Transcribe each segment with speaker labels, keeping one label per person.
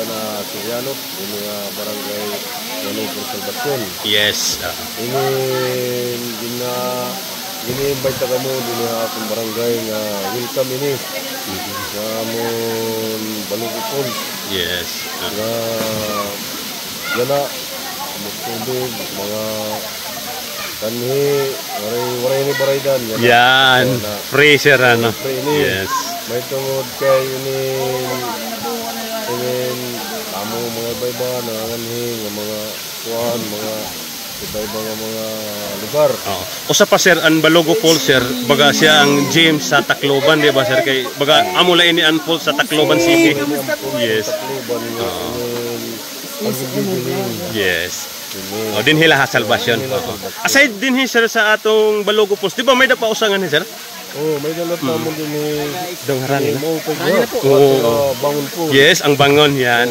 Speaker 1: na Soriano, ini nga barangay Wanupur Salvacion.
Speaker 2: Yes.
Speaker 1: Gini-invite ka mo din akong barangay nga welcome ini. Nga mon Balugupon.
Speaker 2: Yes.
Speaker 1: Nga yana tubig, mga kanhi, waray ni baraydan.
Speaker 2: Yan, free sir ano. Yes.
Speaker 1: May tungod kay ini tamo mga iba-iba nanganhi nga mga kuan, mga iba-iba nga mga lugar.
Speaker 2: Usa pa sir ang Balogo Falls sir, baga siya ang gym sa Tacloban, di ba sir, kay baga amo la ini ang falls sa Tacloban City. Yes. Yes. O din hila ha Salvacion. Aside din hi sir sa atong Balogo Falls, di ba may napausangan ni sir?
Speaker 1: Oh, may dalat namon din ni
Speaker 2: Dongharan.
Speaker 1: Bangon po.
Speaker 2: Yes, ang bangon yan.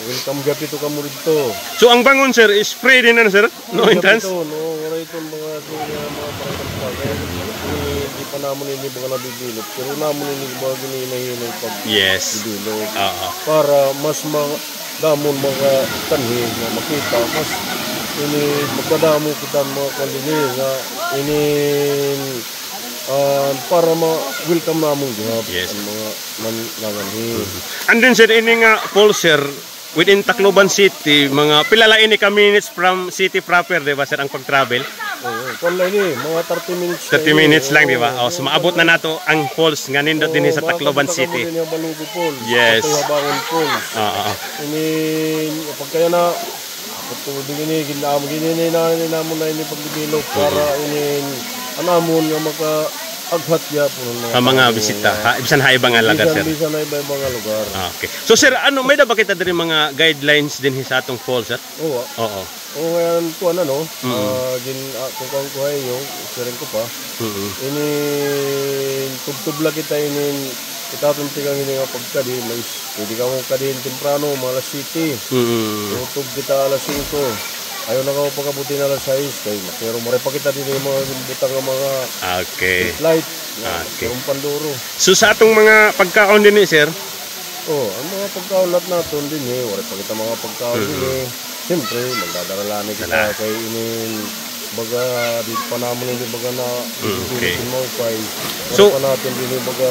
Speaker 1: Welcome gapi to kamo dito.
Speaker 2: So ang bangon sir is free din na sir? No entrance?
Speaker 1: No, wala itong mga hindi pa namon ini mga nabibilot. Pero namon ini mga ginahinay pag bibilot. Para mas damon mga tanhi na makita, mas ini magkadamo kita mga kalini nga ini para ma-welcome namon gihap mga nanganhi.
Speaker 2: And then sir, ini nga falls sir within Tacloban City, mga pilala ini ka minutes from city proper, di ba sir, ang pag-travel?
Speaker 1: Kung lang ini, mga 30 minutes.
Speaker 2: 30 minutes lang, di ba? So maabot na nato ang falls nga nindot din sa Tacloban City. Yes.
Speaker 1: Ini pagkaya na ini ginamon na ini pagbibilog para ini anamon nga maka-aghat ya po
Speaker 2: ang mga bisita, ibisan ha ibang lugar sir.
Speaker 1: Ibisan na ibang lugar.
Speaker 2: Okay. So sir, ano may da ba kita diri mga guidelines din sa atong falls sir?
Speaker 1: Oo. Ngayon ko ano kung ko ay yung sirin ko pa. Ini tubtubla kita ini kita tuntigang ini nga pagkadi may pwede ka mo kadin temprano alas 7. Tub kita alas 5. Ayaw na ka pagkabuti na alas 6 kay pero mare pa kita din yung mga butang ng mga light. Pero panduro.
Speaker 2: So sa atong mga pagkaon din sir?
Speaker 1: Ang mga pagkaon natin din wala pa kita mga pagkaon din siyempre magdadaralani kita kay inin baga dito pa naman hindi baga na maupay. So pa natin din baga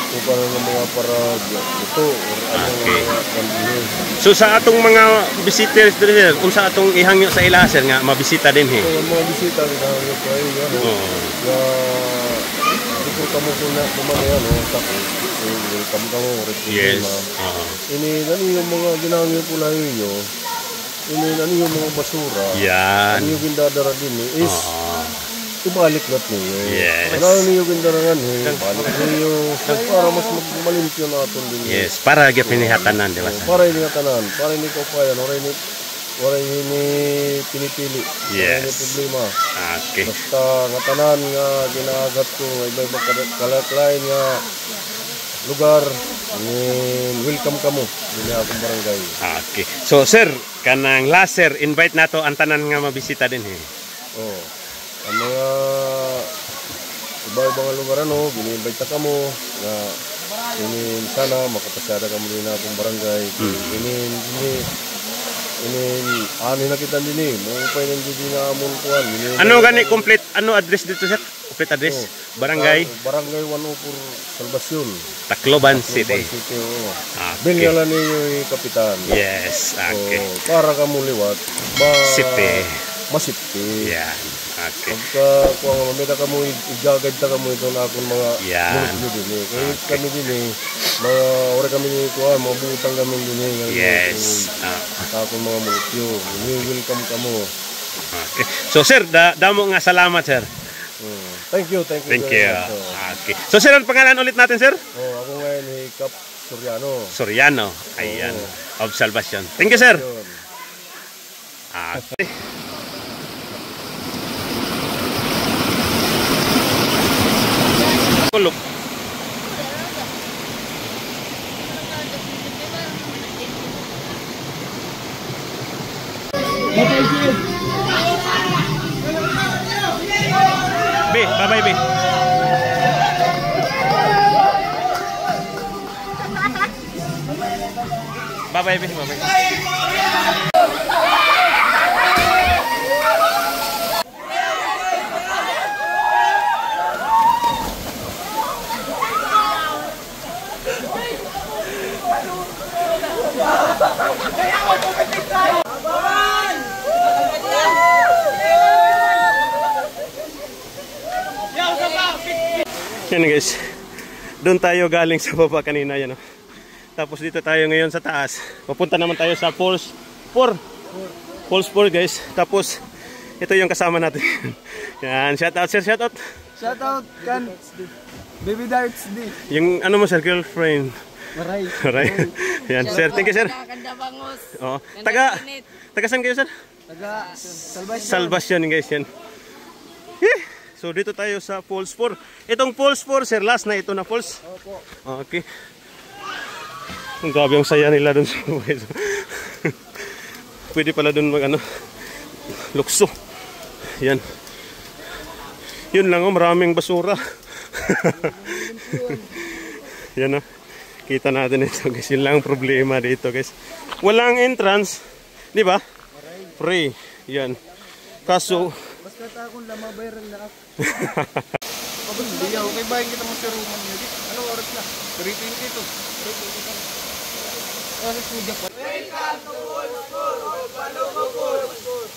Speaker 1: kung ng mga para ito
Speaker 2: so sa atong mga visitors din kung sa atong ihangyo sa ila sir nga mabisita din
Speaker 1: mga bisita ihangyo pa dito kamo kuna kumano welcome kamo ini yung mga ginangyo po lang ninyo ini yung mga basura yung gindadara din is ibalik natin wala niyo gindarangan balik niyo para mas malimpyo natin din
Speaker 2: para pinihatanan di ba
Speaker 1: para inihatanan para hindi ko pa yan wala ini pinipili wala ini problema basta ngatanan nga ginagat ko iba-iba kalak-lain nga lugar welcome kamo din akong barangay.
Speaker 2: So sir kanang last sir invite nato ang tanan nga mabisita din
Speaker 1: ang mga iba-ibang lugar gini-invite ka mo na sana makapasyada ka mo din akong barangay ani na kita din pa yung hindi na amon kuhan
Speaker 2: ano gani complete address dito sir? Complete address? Barangay
Speaker 1: Wanupur Salvacion
Speaker 2: Tacloban City.
Speaker 1: Binyalan niyo yung kapitan.
Speaker 2: Yes,
Speaker 1: para ka mo liwat masipti. Pagka kung mamita ka mo igagad ta ka mo ito na akong mga mulot din kaya kami din mga ora kami kuha mga butang kami din akong mga mulot welcome ka mo.
Speaker 2: So sir damo nga salamat sir.
Speaker 1: Thank you.
Speaker 2: So sir ang pangalan ulit natin sir?
Speaker 1: Ako ngayon Cap
Speaker 2: Soriano. Ayan. Of Salvacion. Thank you sir. Kulok. Bye bye. Bye-bye, bye-bye. Yan guys, doon tayo galing sa baba kanina yan, oh. Tapos dito tayo ngayon sa taas. Papunta naman tayo sa Falls 4. Falls 4 guys. Tapos ito yung kasama natin. Yan, shout out sir, shout out.
Speaker 3: Shout out kan Baby Darts D.
Speaker 2: Yung ano mo sir, girlfriend.
Speaker 3: Maray.
Speaker 2: Maray. Yan sir, thank you sir. Oh, taga saan kayo sir?
Speaker 3: Taga Salvation.
Speaker 2: Salvation guys yan. So dito tayo sa Falls 4. Itong Falls 4 sir, last na ito na falls.
Speaker 3: Opo.
Speaker 2: Okay. Ang grabe yung saya nila dun sa buhay. Pwede pala dun mag ano, lukso. Yan. Yun lang, oh, maraming basura. Yan, oh. Kita natin ito guys. Yun lang ang problema dito guys. Walang entrance, di ba? Free. Yan. Kaso
Speaker 3: basta ta akong lama viral na ako. Hindi ako kay bayan kita mo sa room niyo. Ano oras na? 3:20 ito. 3:20. Oras mo diyan. Welcome to Falls 4. Balogo Falls.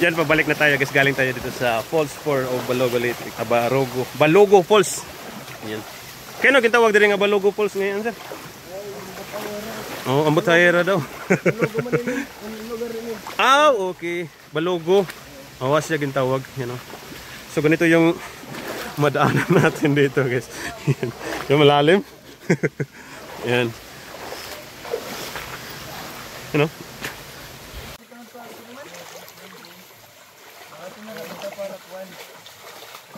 Speaker 2: yan, pabalik na tayo guys. Galing tayo dito sa Falls 4 o Balogo Lake. Balogo Falls. Yan. Kaya no, kitawag din nga Balogo Falls ngayon sir? Oh, ambot sayera daw. Ah, okay. Balogo. Awas siya gintawag. Yan, oh. So ganito yung madaanan natin dito guys. Yan. Yung malalim. Yan. Ano?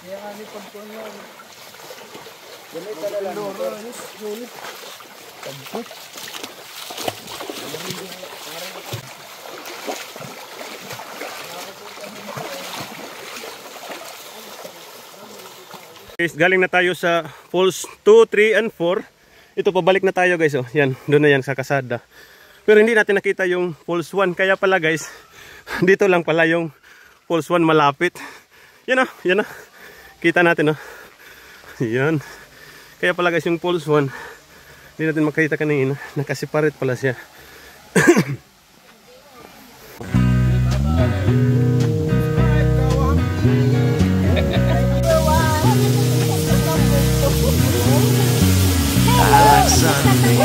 Speaker 3: Kaya nga ni pagkuhan lang. Ganit ka na lang. Sulit. Tagbuk.
Speaker 2: Guys, galing na tayo sa Falls 2, 3, and 4. Ito, pabalik na tayo guys. Oh. Yan, doon na yan sa kasada. Pero hindi natin nakita yung Falls 1. Kaya pala guys, dito lang pala yung Falls 1 malapit. Yan o, yan o. Kita natin o. Yan. Kaya pala guys yung Falls 1, hindi natin makita kanina. Nakasiparate pala siya.
Speaker 4: Sunday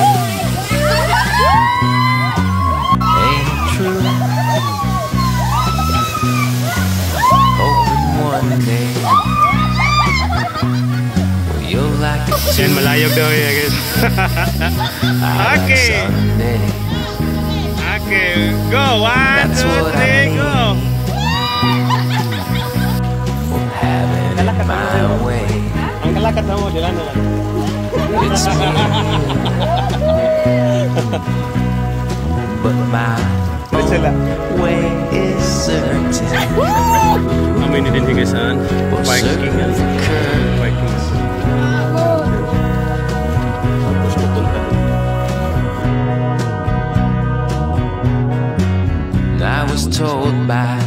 Speaker 4: ain't true. Hoping one day well, you'll like it too.
Speaker 2: Yan, malayog daw yan guys. Okay. Okay, go. 1, 2, 3, go.
Speaker 4: Having it my way.
Speaker 2: Ang kalakat na mo, dilan na lang.
Speaker 4: It's me. But my way is certain.
Speaker 2: Amoy ni din higasan. Viking yan. Viking. Tapos matunta.
Speaker 4: I was told by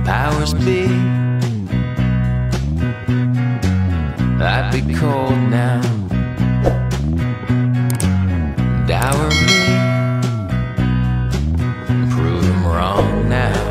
Speaker 4: powers be I'd be cold now